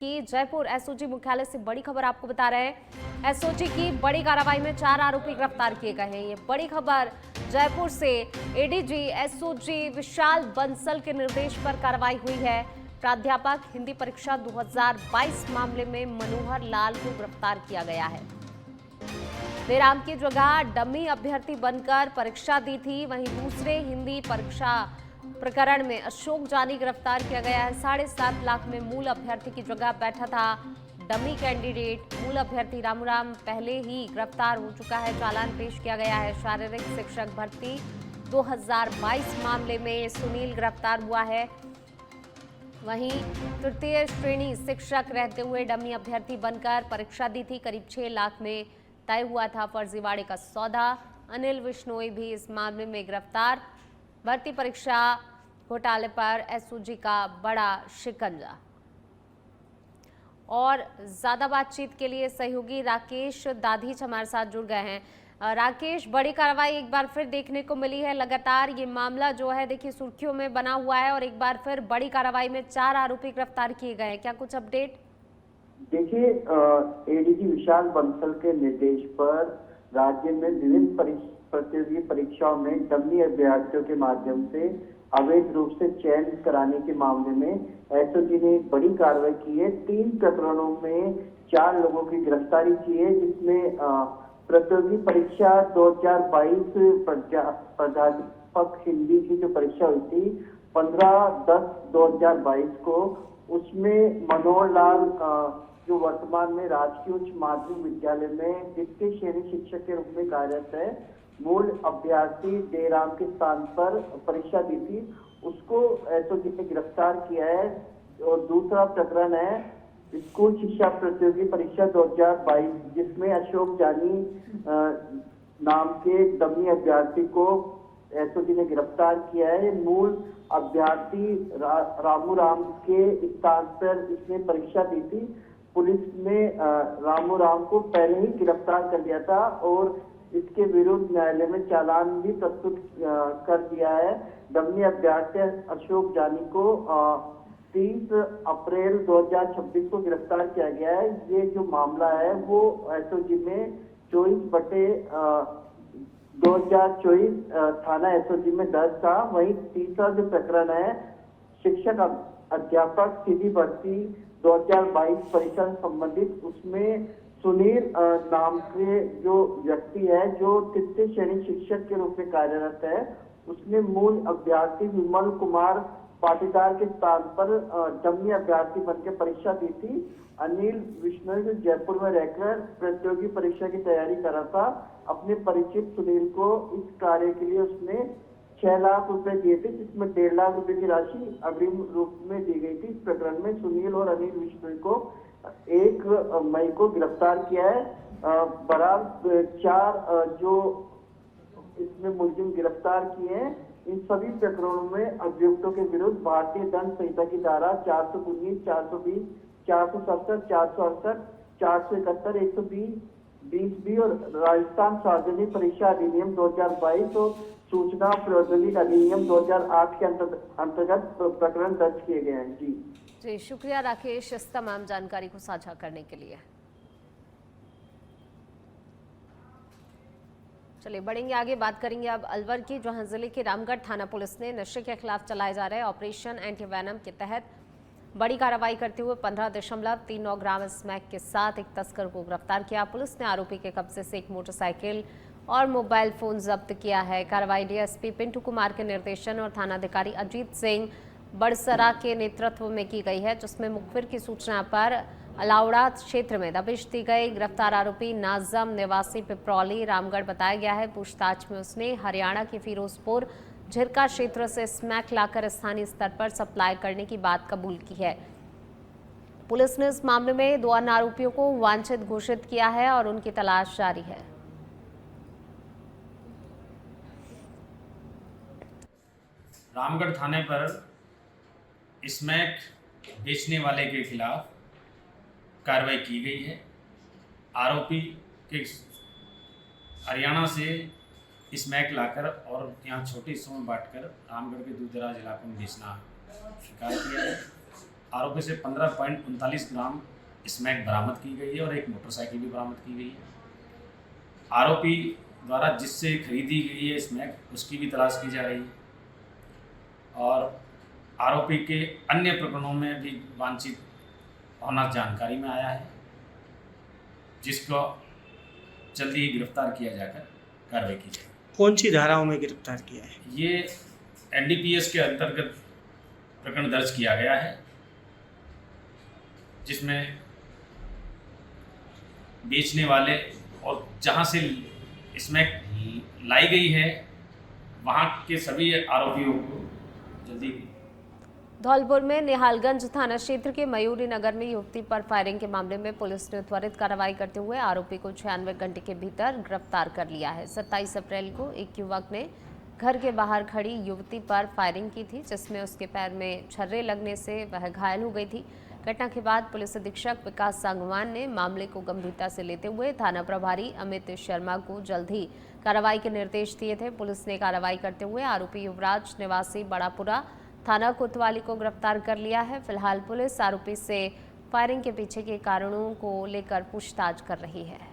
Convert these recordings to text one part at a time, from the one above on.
कि जयपुर एसओजी मुख्यालय से बड़ी खबर आपको बता रहे हैं। एसओजी की बड़ी कार्रवाई में 4 आरोपी गिरफ्तार किए गए हैं। ये बड़ी खबर जयपुर से एडीजी एसओजी विशाल बंसल के निर्देश पर कार्रवाई हुई है। प्राध्यापक हिंदी परीक्षा 2022 मामले में मनोहर लाल को गिरफ्तार किया गया है। बेराम की जगह डमी अभ्यर्थी बनकर परीक्षा दी थी। वहीं दूसरे हिंदी परीक्षा प्रकरण में अशोक जानी गिरफ्तार किया गया है। 7.5 लाख में मूल अभ्यर्थी की जगह बैठा था डमी कैंडिडेट। मूल अभ्यर्थी रामूराम पहले ही गिरफ्तार हो चुका है। चालान पेश किया गया है। शारीरिक शिक्षक भर्ती 2022 मामले में सुनील गिरफ्तार हुआ है। वहीं तृतीय श्रेणी शिक्षक रहते हुए डमी अभ्यर्थी बनकर परीक्षा दी थी। करीब 6 लाख में तय हुआ था फर्जीवाड़े का सौदा। अनिल बिश्नोई भी इस मामले में गिरफ्तार। भर्ती परीक्षा घोटाले पर एसओजी का बड़ा शिकंजा। और ज्यादा बातचीत के लिए सहयोगी राकेश दाधीच हमारे साथ जुड़ गए हैं। राकेश, बड़ी कार्रवाई एक बार फिर देखने को मिली है। लगातार ये मामला जो है देखिए सुर्खियों में बना हुआ है और एक बार फिर बड़ी कार्रवाई में 4 आरोपी गिरफ्तार किए गए हैं। क्या कुछ अपडेट? देखिए, एडीजी विशाल बंसल के निर्देश पर राज्य में विभिन्न प्रतियोगी परीक्षाओं में डमी अभ्यर्थियों के माध्यम से अवैध रूप से चयन कराने के मामले में एसओजी ने बड़ी कार्रवाई की है। 3 प्रकरणों में 4 लोगों की गिरफ्तारी की है, जिसमें प्रतियोगी परीक्षा 2022 प्राध्यापक हिंदी की जो परीक्षा हुई थी 15/10/2022 को, उसमें मनोहर लाल जो वर्तमान में राजकीय उच्च माध्यमिक विद्यालय में द्वितीय श्रेणी शिक्षक के रूप में कार्यरत है, मूल अभ्यर्थी देराम के स्थान पर परीक्षा दी थी, उसको एसओजी ने गिरफ्तार किया है। और दूसरा प्रकरण है स्कूल शिक्षा प्रतियोगी परीक्षा 2022, जिसमें अशोक जानी नाम के डमी अभ्यर्थी को एसओजी ने गिरफ्तार किया है। मूल अभ्यर्थी रामूराम के स्थान पर इसने परीक्षा दी थी। पुलिस ने रामूराम को पहले ही गिरफ्तार कर लिया था और इसके विरुद्ध न्यायालय में चालान भी प्रस्तुत कर दिया है। डमी अभ्यर्थी अशोक जानी को 30 अप्रैल 2026 को गिरफ्तार किया गया है। ये जो मामला है वो एसओजी में 24/2024 थाना एसओजी में दर्ज था। वहीं तीसरा जो प्रकरण है शिक्षक अध्यापक सीधी भर्ती 2022 परीक्षा से संबंधित, उसमें सुनील नाम के जो व्यक्ति है जो तृतीय श्रेणी शिक्षक के रूप में कार्यरत है, उसने मूल अभ्यर्थी विमल कुमार पाटीदार के स्थान पर डमी अभ्यर्थी बनकर परीक्षा दी थी। अनिल बिश्नोई जो जयपुर में रहकर प्रतियोगी परीक्षा की तैयारी कर रहा था, अपने परिचित सुनील को इस कार्य के लिए उसने 6 लाख रुपए दिए थे, जिसमें 1.5 लाख रुपए की राशि अग्रिम रूप में दी गई थी। इस प्रकरण में सुनील और अनिल बिश्नोई को 1 मई को गिरफ्तार किया है। बराबर 4 जो इसमें मुलजिम गिरफ्तार किए हैं, इन सभी प्रकरणों में अभियुक्तों के विरुद्ध भारतीय दंड संहिता की धारा 419, 420, 467, 468, 471, 120 और राजस्थान सार्वजनिक परीक्षा अधिनियम 2022 और सूचना प्रौद्योगिकी अधिनियम 2008 के अंतर्गत प्रकरण दर्ज किए गए हैं। जी, शुक्रिया राकेश इस तमाम जानकारी को साझा करने के लिए। चलिए बढ़ेंगे आगे, बात करेंगे अब अलवर की, जहां जिले के रामगढ़ थाना पुलिस ने नशे के खिलाफ चलाए जा रहे ऑपरेशन एंटी वैनम के तहत बड़ी कार्रवाई करते हुए 15.39 ग्राम स्मैक के साथ एक तस्कर को गिरफ्तार किया। पुलिस ने आरोपी के कब्जे से एक मोटरसाइकिल और मोबाइल फोन जब्त किया है। कार्रवाई डीएसपी पिंटू कुमार के निर्देशन और थानाधिकारी अजीत सिंह बड़सरा के नेतृत्व में की गई है, जिसमें मुखबिर की सूचना पर अलाउड़ा क्षेत्र में दबिश दी गई। गिरफ्तार आरोपी नाजम निवासी पिपरौली रामगढ़ बताया गया है। पूछताछ में उसने हरियाणा के फिरोजपुर झिरका क्षेत्र से स्मैक लाकर स्थानीय स्तर पर सप्लाई करने की बात कबूल की है। पुलिस ने इस मामले में 2 अन्य आरोपियों को वांछित घोषित किया है और उनकी तलाश जारी है। रामगढ़ थाने पर स्मैक बेचने वाले के खिलाफ कार्रवाई की गई है। आरोपी के हरियाणा से स्मैक लाकर और यहाँ छोटी हिस्सों में बांटकर रामगढ़ के दूर दराज इलाकों में बेचना स्वीकार किया है। आरोपी से 15.39 ग्राम स्मैक बरामद की गई है और एक मोटरसाइकिल भी बरामद की गई है। आरोपी द्वारा जिससे खरीदी गई है स्मैक उसकी भी तलाश की जा रही है और आरोपी के अन्य प्रकरणों में भी वांछित होना जानकारी में आया है, जिसको जल्दी ही गिरफ्तार किया जाकर कार्रवाई की जाएगी। कौन सी धाराओं में गिरफ्तार किया है? ये एनडीपीएस के अंतर्गत प्रकरण दर्ज किया गया है, जिसमें बेचने वाले और जहां से इसमें लाई गई है वहां के सभी आरोपियों को जल्दी। धौलपुर में निहालगंज थाना क्षेत्र के मयूरी नगर में युवती पर फायरिंग के मामले में पुलिस ने त्वरित कार्रवाई करते हुए आरोपी को 96 घंटे के भीतर गिरफ्तार कर लिया है। 27 अप्रैल को एक युवक ने घर के बाहर खड़ी युवती पर फायरिंग की थी, जिसमें उसके पैर में छर्रे लगने से वह घायल हो गई थी। घटना के बाद पुलिस अधीक्षक विकास सांगवान ने मामले को गंभीरता से लेते हुए थाना प्रभारी अमित शर्मा को जल्द ही कार्रवाई के निर्देश दिए थे। पुलिस ने कार्रवाई करते हुए आरोपी युवराज निवासी बड़ापुरा थाना कोतवाली को गिरफ्तार कर लिया है। फिलहाल पुलिस आरोपी से फायरिंग के पीछे के कारणों को लेकर पूछताछ कर रही है।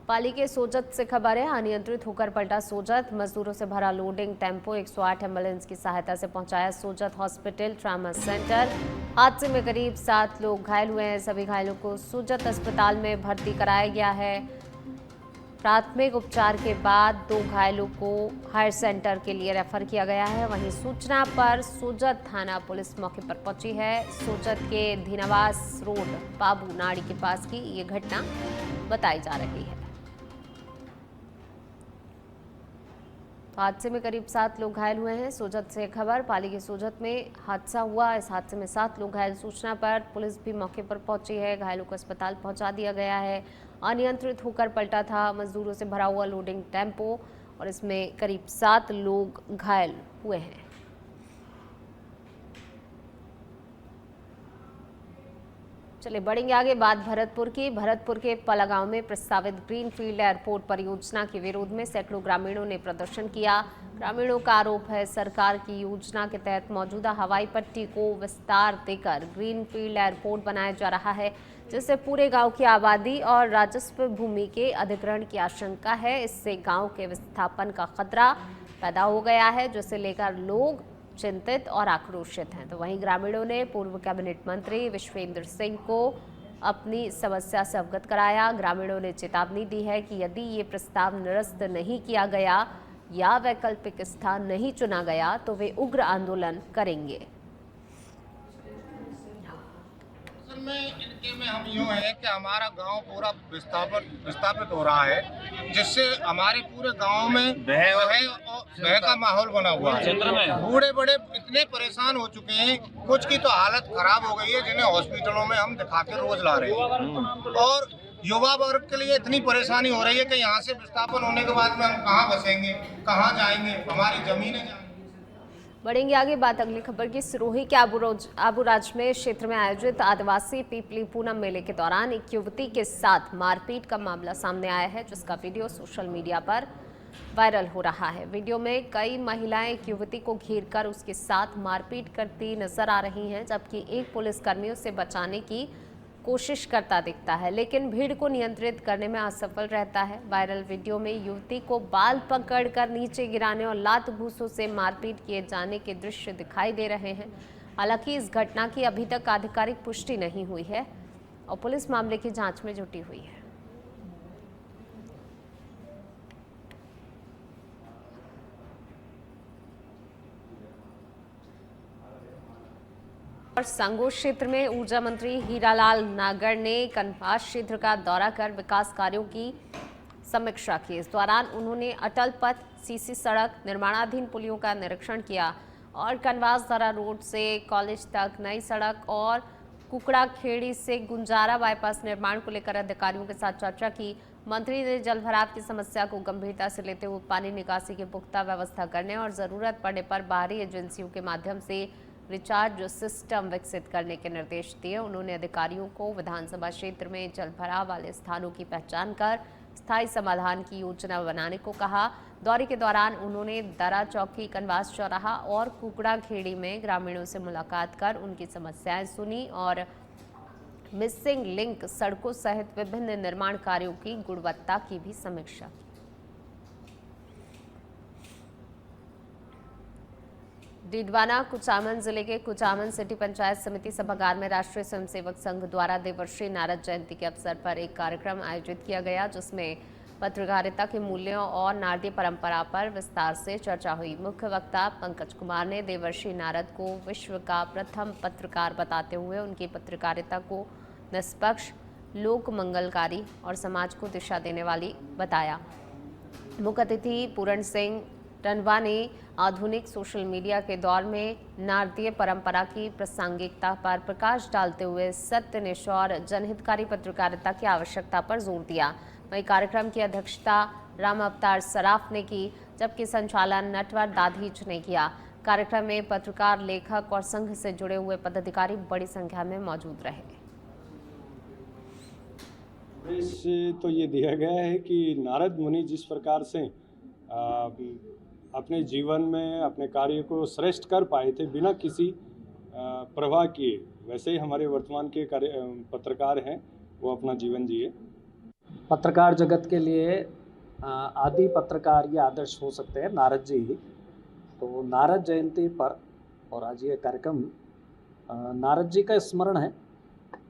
पाली के सोजत से खबर है, अनियंत्रित होकर पलटा सोजत। मजदूरों से भरा लोडिंग टेम्पो 108 एम्बुलेंस की सहायता से पहुंचाया सोजत हॉस्पिटल ट्रामा सेंटर। हादसे में करीब 7 लोग घायल हुए हैं। सभी घायलों को सोजत अस्पताल में भर्ती कराया गया है। प्राथमिक उपचार के बाद 2 घायलों को हायर सेंटर के लिए रेफर किया गया है। वहीं सूचना पर सोजत थाना पुलिस मौके पर पहुंची है। सोजत के धीनावास रोड बाबू नाड़ी के पास की ये घटना बताई जा रही है। हादसे में करीब 7 लोग घायल हुए हैं। सोजत से खबर, पाली के सोजत में हादसा हुआ। इस हादसे में 7 लोग घायल। सूचना पर पुलिस भी मौके पर पहुंची है। घायलों को अस्पताल पहुंचा दिया गया है। अनियंत्रित होकर पलटा था मजदूरों से भरा हुआ लोडिंग टेम्पो और इसमें करीब 7 लोग घायल हुए हैं। चलिए बढ़ेंगे आगे। बात भरतपुर की। भरतपुर के पला गांव में प्रस्तावित ग्रीनफील्ड एयरपोर्ट परियोजना के विरोध में सैकड़ों ग्रामीणों ने प्रदर्शन किया। ग्रामीणों का आरोप है सरकार की योजना के तहत मौजूदा हवाई पट्टी को विस्तार देकर ग्रीनफील्ड एयरपोर्ट बनाया जा रहा है, जिससे पूरे गांव की आबादी और राजस्व भूमि के अधिग्रहण की आशंका है। इससे गांव के विस्थापन का खतरा पैदा हो गया है, जिसे लेकर लोग चिंतित और आक्रोशित हैं। तो वहीं ग्रामीणों ने पूर्व कैबिनेट मंत्री विश्वेंद्र सिंह को अपनी समस्या से अवगत कराया। ग्रामीणों ने चेतावनी दी है कि यदि ये प्रस्ताव निरस्त नहीं किया गया या वैकल्पिक स्थान नहीं चुना गया तो वे उग्र आंदोलन करेंगे। इनके में हम यूँ हैं कि हमारा गांव पूरा विस्थापित हो रहा है, जिससे हमारे पूरे गांव में भय का माहौल बना हुआ है। बूढ़े बड़े इतने परेशान हो चुके हैं, कुछ की तो हालत खराब हो गई है, जिन्हें हॉस्पिटलों में हम दिखा के रोज ला रहे हैं। और युवा वर्ग के लिए इतनी परेशानी हो रही है कि यहाँ से विस्थापन होने के बाद में हम कहाँ बसेंगे, कहाँ जाएंगे, हमारी जमीनें जाएंगी। बढ़ेंगे आगे। बात अगली खबर की। सिरोही के आबूराज में क्षेत्र में आयोजित आदिवासी पीपली पूनम मेले के दौरान एक युवती के साथ मारपीट का मामला सामने आया है, जिसका वीडियो सोशल मीडिया पर वायरल हो रहा है। वीडियो में कई महिलाएं एक युवती को घेरकर उसके साथ मारपीट करती नजर आ रही हैं, जबकि एक पुलिसकर्मी उसे बचाने की कोशिश करता दिखता है, लेकिन भीड़ को नियंत्रित करने में असफल रहता है। वायरल वीडियो में युवती को बाल पकड़कर नीचे गिराने और लात घूंसों से मारपीट किए जाने के दृश्य दिखाई दे रहे हैं। हालांकि इस घटना की अभी तक आधिकारिक पुष्टि नहीं हुई है और पुलिस मामले की जांच में जुटी हुई है। और संगोष्ठ क्षेत्र में ऊर्जा मंत्री हीरालाल नागर ने कनवास क्षेत्र का दौरा कर विकास कार्यों की समीक्षा की। इस दौरान उन्होंने अटल पथ, सीसी सड़क, निर्माणाधीन पुलियों का निरीक्षण किया और कनवास दरा रोड से कॉलेज तक नई सड़क और कुकड़ाखेड़ी से गुंजारा बाईपास निर्माण को लेकर अधिकारियों के साथ चर्चा की। मंत्री ने जल भराव की समस्या को गंभीरता से लेते हुए पानी निकासी की पुख्ता व्यवस्था करने और जरूरत पड़ने पर बाहरी एजेंसियों के माध्यम से रिचार्ज सिस्टम विकसित करने के निर्देश दिए। उन्होंने अधिकारियों को विधानसभा क्षेत्र में जल भराव वाले स्थानों की पहचान कर स्थायी समाधान की योजना बनाने को कहा। दौरे के दौरान उन्होंने दरा चौकी, कनवास चौराहा और कुकड़ा खेड़ी में ग्रामीणों से मुलाकात कर उनकी समस्याएं सुनी और मिसिंग लिंक सड़कों सहित विभिन्न निर्माण कार्यों की गुणवत्ता की भी समीक्षा की। डीडवाना कुचामन जिले के कुचामन सिटी पंचायत समिति सभागार में राष्ट्रीय स्वयंसेवक संघ द्वारा देवर्षि नारद जयंती के अवसर पर एक कार्यक्रम आयोजित किया गया, जिसमें पत्रकारिता के मूल्यों और नारदीय परंपरा पर विस्तार से चर्चा हुई। मुख्य वक्ता पंकज कुमार ने देवर्षि नारद को विश्व का प्रथम पत्रकार बताते हुए उनकी पत्रकारिता को निष्पक्ष, लोक मंगलकारी और समाज को दिशा देने वाली बताया। मुख्य अतिथि पूरण सिंह टंडवा ने आधुनिक सोशल मीडिया के दौर में नारदीय परंपरा की प्रासंगिकता पर प्रकाश डालते हुए सत्यनिष्ठ और जनहितकारी पत्रकारिता की आवश्यकता पर जोर दिया। वहीं कार्यक्रम की अध्यक्षता राम अवतार सराफ ने की, जबकि संचालन नटवर दाधीच ने किया। कार्यक्रम में पत्रकार, लेखक और संघ से जुड़े हुए पदाधिकारी बड़ी संख्या में मौजूद रहे। तो ये दिया गया है कि नारद मुनि जिस प्रकार से अपने जीवन में अपने कार्य को श्रेष्ठ कर पाए थे बिना किसी प्रवाह किए, वैसे ही हमारे वर्तमान के पत्रकार हैं वो अपना जीवन जिए। पत्रकार जगत के लिए आदि पत्रकार ये आदर्श हो सकते हैं नारद जी ही। तो नारद जयंती पर और आज ये कार्यक्रम नारद जी का स्मरण है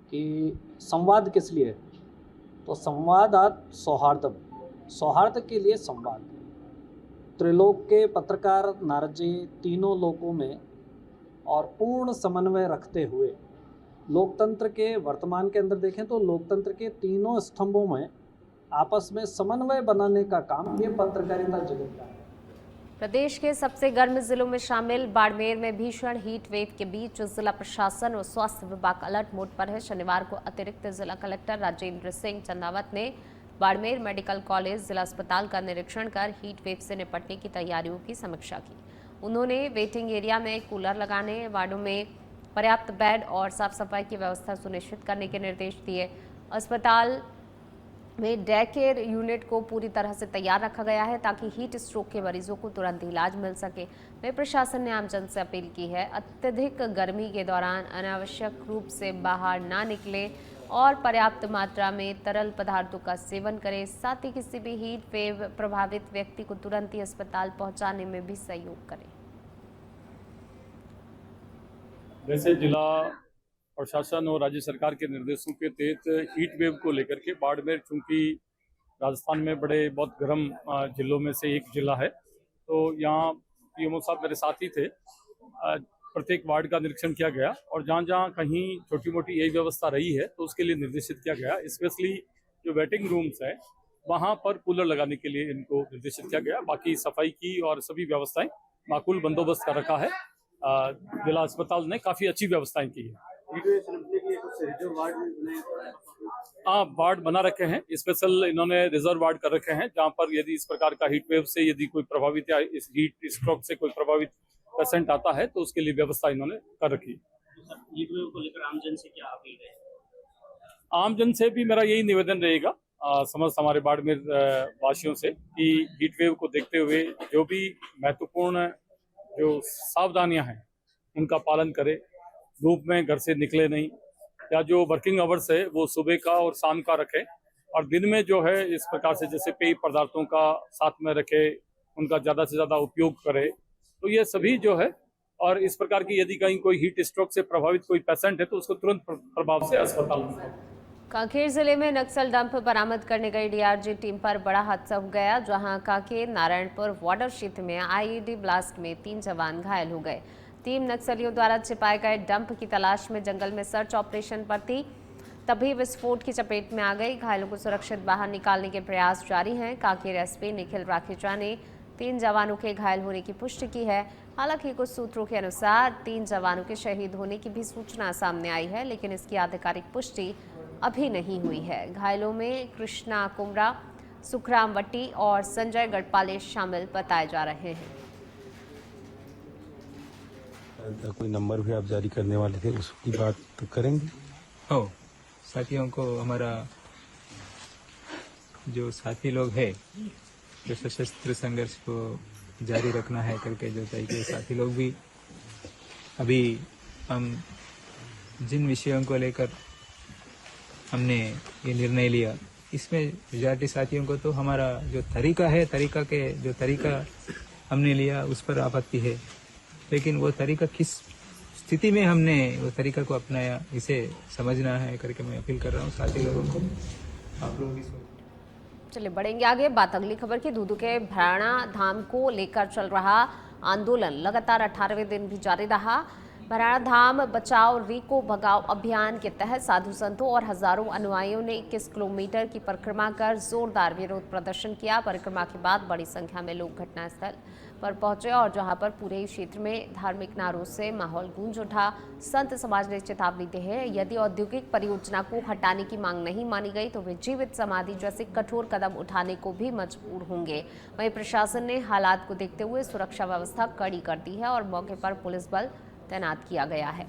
कि संवाद किस लिए, तो संवादात सौहार्दम, सौहार्द के लिए संवाद। त्रिलोक के पत्रकार नारद जी तीनों लोकों में और पूर्ण समन्वय रखते हुए लोकतंत्र के वर्तमान के अंदर देखें तो लोकतंत्र के तीनों स्तंभों में आपस में समन्वय बनाने का काम ये पत्रकारिता जगत का है। प्रदेश के सबसे गर्म जिलों में शामिल बाड़मेर में भीषण हीट वेव के बीच जिला प्रशासन और स्वास्थ्य विभाग अलर्ट मोड पर है। शनिवार को अतिरिक्त जिला कलेक्टर राजेंद्र सिंह चंदावत ने बाड़मेर मेडिकल कॉलेज जिला अस्पताल का निरीक्षण कर हीट वेव से निपटने की तैयारियों की समीक्षा की। उन्होंने वेटिंग एरिया में कूलर लगाने, वार्डों में पर्याप्त बेड और साफ सफाई की व्यवस्था सुनिश्चित करने के निर्देश दिए। अस्पताल में डे केयर यूनिट को पूरी तरह से तैयार रखा गया है ताकि हीट स्ट्रोक के मरीजों को तुरंत इलाज मिल सके। वहीं प्रशासन ने आमजन से अपील की है अत्यधिक गर्मी के दौरान अनावश्यक रूप से बाहर ना निकले और पर्याप्त मात्रा में तरल पदार्थों का सेवन करें। साथ ही किसी भी हीट वेव प्रभावित व्यक्ति को तुरंत ही अस्पताल पहुंचाने में भी सहयोग करें। वैसे जिला प्रशासन और राज्य सरकार के निर्देशों के तहत हीट वेव को लेकर के बाड़मेर, चूंकि राजस्थान में बहुत गर्म जिलों में से एक जिला है, तो यहाँ पीएमओ साहब मेरे साथी थे। प्रत्येक वार्ड का निरीक्षण किया गया और जहाँ जहाँ कहीं छोटी मोटी यही व्यवस्था रही है तो उसके लिए निर्देशित किया गया। स्पेशली जो वेटिंग रूम्स है वहाँ पर कूलर लगाने के लिए इनको निर्देशित किया गया। बाकी सफाई की और सभी व्यवस्थाएं माकूल बंदोबस्त कर रखा है। जिला अस्पताल ने काफ़ी अच्छी व्यवस्थाएं की है। हाँ, वार्ड बना रखे हैं, स्पेशल इन्होंने रिजर्व वार्ड कर रखे हैं जहाँ पर यदि इस प्रकार का हीट वेव से यदि कोई प्रभावित या इस हीट स्ट्रोक से कोई प्रभावित पेशेंट आता है तो उसके लिए व्यवस्था इन्होंने कर रखी है। हीट वेव को लेकर आमजन से क्या अपील है? आमजन से भी मेरा यही निवेदन रहेगा समस्त हमारे बाड़मेर वासियों से कि हीट वेव को देखते हुए जो भी महत्वपूर्ण जो सावधानियां हैं उनका पालन करें। धूप में घर से निकले नहीं, या जो वर्किंग आवर्स है वो सुबह का और शाम का रखें, और दिन में जो है इस प्रकार से जैसे पेय पदार्थों का साथ में रखें, उनका ज़्यादा से ज़्यादा उपयोग करें। तो ये सभी जो है, और इस प्रकार की यदि कहीं कोई हीट स्ट्रोक से प्रभावित कोई पेशेंट है तो उसको तुरंत प्रभाव से अस्पताल में। कांकेर जिले में नक्सल डंप बरामद करने गई डीआरजी टीम पर बड़ा हादसा हो गया, जहां कांकेर नारायणपुर बॉर्डर क्षेत्र में आईईडी ब्लास्ट में 3 जवान घायल हो गए। टीम नक्सलियों द्वारा छिपाए गए डंप की तलाश में जंगल में सर्च ऑपरेशन पर थी, तभी विस्फोट की चपेट में आ गई। घायलों को सुरक्षित बाहर निकालने के प्रयास जारी हैं। कांकेर एसपी निखिल राखीचा ने 3 जवानों के घायल होने की पुष्टि की है। हालांकि कुछ सूत्रों के अनुसार 3 जवानों के शहीद होने की भी सूचना सामने आई है, लेकिन इसकी आधिकारिक पुष्टि अभी नहीं हुई है। घायलों में कृष्णा कुमरा, सुखराम वट्टी और संजय गढ़पाले शामिल बताए जा रहे हैं। कोई नंबर भी आप जारी करने वाले थे, उसकी बात तो करेंगे? हो, साथियों को, हमारा जो साथी लोग हैं जो सशस्त्र संघर्ष को जारी रखना है करके जो तरीके साथी लोग भी अभी हम जिन विषयों को लेकर हमने ये निर्णय लिया, इसमें मेजॉरिटी साथियों को तो हमारा जो तरीका है, तरीका हमने लिया उस पर आपत्ति है, लेकिन वो तरीका किस स्थिति में हमने वो तरीका को अपनाया इसे समझना है करके मैं अपील कर रहा हूँ साथी लोगों को। आप लोग भी चलिए बढ़ेंगे आगे। बात अगली खबर की। दूदू के भराणा धाम को लेकर चल रहा आंदोलन लगातार 18वें दिन भी जारी रहा। भराणा धाम बचाओ रीको भगाओ अभियान के तहत साधु संतों और हजारों अनुयायियों ने 21 किलोमीटर की परिक्रमा कर जोरदार विरोध प्रदर्शन किया। परिक्रमा के बाद बड़ी संख्या में लोग घटनास्थल पर पहुंचे और जहां पर पूरे क्षेत्र में धार्मिक नारों से माहौल गूंज उठा। संत समाज ने चेतावनी दी है, यदि औद्योगिक परियोजना को हटाने की मांग नहीं मानी गई तो वे जीवित समाधि जैसे कठोर कदम उठाने को भी मजबूर होंगे। वहीं प्रशासन ने हालात को देखते हुए सुरक्षा व्यवस्था कड़ी कर दी है और मौके पर पुलिस बल तैनात किया गया है।